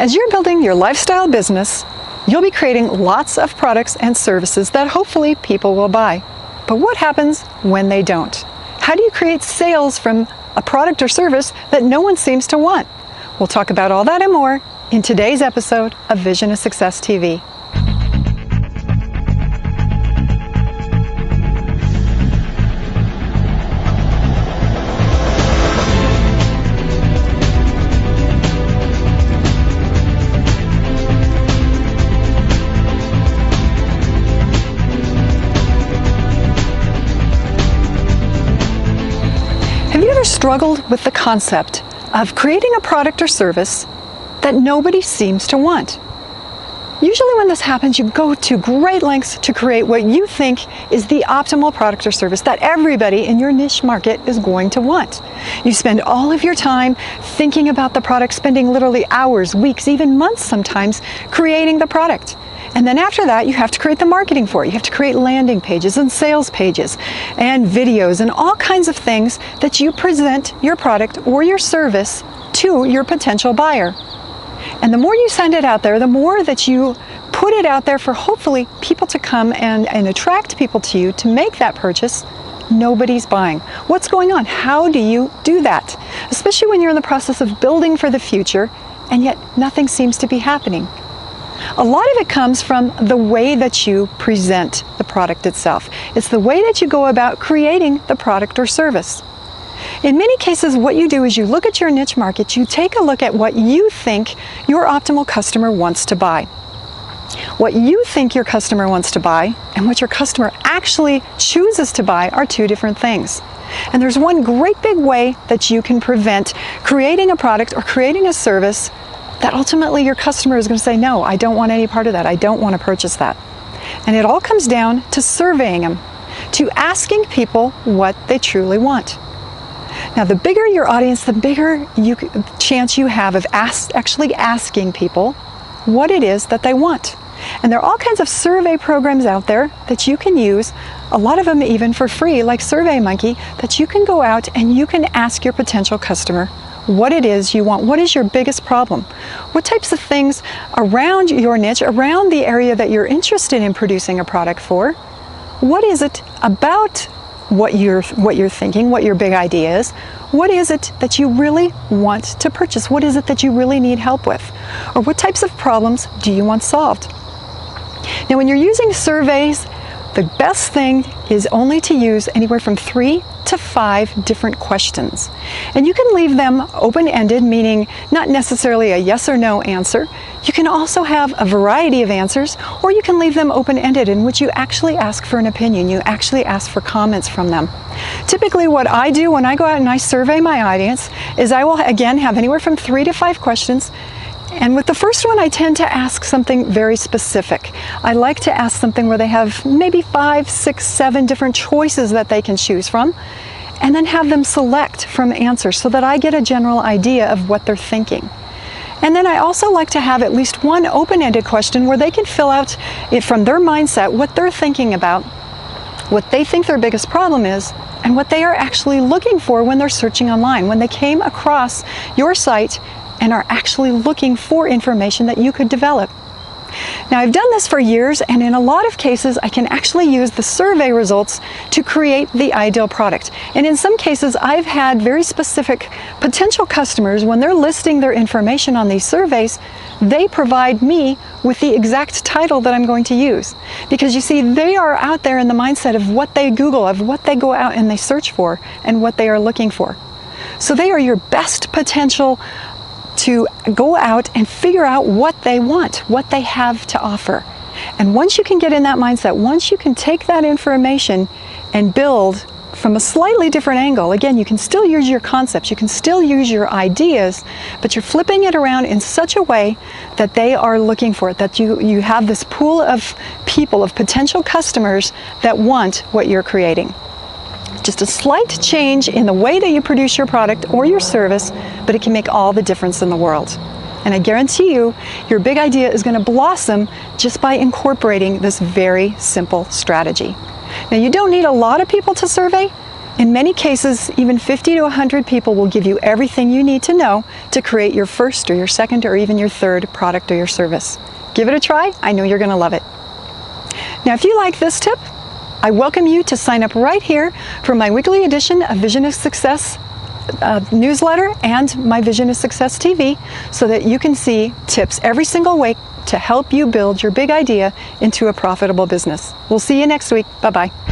As you're building your lifestyle business, you'll be creating lots of products and services that hopefully people will buy. But what happens when they don't? How do you create sales from a product or service that no one seems to want? We'll talk about all that and more in today's episode of Vision of Success TV. Have you ever struggled with the concept of creating a product or service that nobody seems to want? Usually when this happens, you go to great lengths to create what you think is the optimal product or service that everybody in your niche market is going to want. You spend all of your time thinking about the product, spending literally hours, weeks, even months sometimes creating the product. And then after that, you have to create the marketing for it. You have to create landing pages and sales pages and videos and all kinds of things that you present your product or your service to your potential buyer. And the more you send it out there, the more that you put it out there for hopefully people to come and attract people to you to make that purchase, nobody's buying. What's going on? How do you do that? Especially when you're in the process of building for the future and yet nothing seems to be happening. A lot of it comes from the way that you present the product itself. It's the way that you go about creating the product or service. In many cases, what you do is you look at your niche market, you take a look at what you think your optimal customer wants to buy. What you think your customer wants to buy and what your customer actually chooses to buy are two different things. And there's one great big way that you can prevent creating a product or creating a service that ultimately your customer is going to say, no, I don't want any part of that. I don't want to purchase that. And it all comes down to surveying them, to asking people what they truly want. Now, the bigger your audience, the bigger chance you have of actually asking people what it is that they want. And there are all kinds of survey programs out there that you can use, a lot of them even for free, like SurveyMonkey, that you can go out and you can ask your potential customer what it is you want. What is your biggest problem? What types of things around your niche, around the area that you're interested in producing a product for? What is it about what you're thinking, what your big idea is? What is it that you really want to purchase? What is it that you really need help with? Or what types of problems do you want solved? Now, when you're using surveys, the best thing is only to use anywhere from 3 to 5 different questions. And you can leave them open-ended, meaning not necessarily a yes or no answer. You can also have a variety of answers, or you can leave them open-ended in which you actually ask for an opinion. You actually ask for comments from them. Typically what I do when I go out and I survey my audience is I will again have anywhere from 3 to 5 questions. And with the first one, I tend to ask something very specific. I like to ask something where they have maybe 5, 6, 7 different choices that they can choose from, and then have them select from answers so that I get a general idea of what they're thinking. And then I also like to have at least one open-ended question where they can fill out it from their mindset, what they're thinking about, what they think their biggest problem is, and what they are actually looking for when they're searching online, when they came across your site and are actually looking for information that you could develop. Now, I've done this for years, and in a lot of cases, I can actually use the survey results to create the ideal product. And in some cases, I've had very specific potential customers, when they're listing their information on these surveys, they provide me with the exact title that I'm going to use. Because you see, they are out there in the mindset of what they Google, of what they go out and they search for, and what they are looking for. So they are your best potential to go out and figure out what they want, what they have to offer. And once you can get in that mindset, once you can take that information and build from a slightly different angle, again, you can still use your concepts, you can still use your ideas, but you're flipping it around in such a way that they are looking for it, that you have this pool of people, of potential customers that want what you're creating. Just a slight change in the way that you produce your product or your service, but it can make all the difference in the world. And I guarantee you, your big idea is going to blossom just by incorporating this very simple strategy. Now, you don't need a lot of people to survey. In many cases, even 50 to 100 people will give you everything you need to know to create your first or your second or even your third product or your service. Give it a try. I know you're going to love it. Now, if you like this tip, I welcome you to sign up right here for my weekly edition of Vision of Success newsletter and my Vision of Success TV so that you can see tips every single week to help you build your big idea into a profitable business. We'll see you next week. Bye-bye.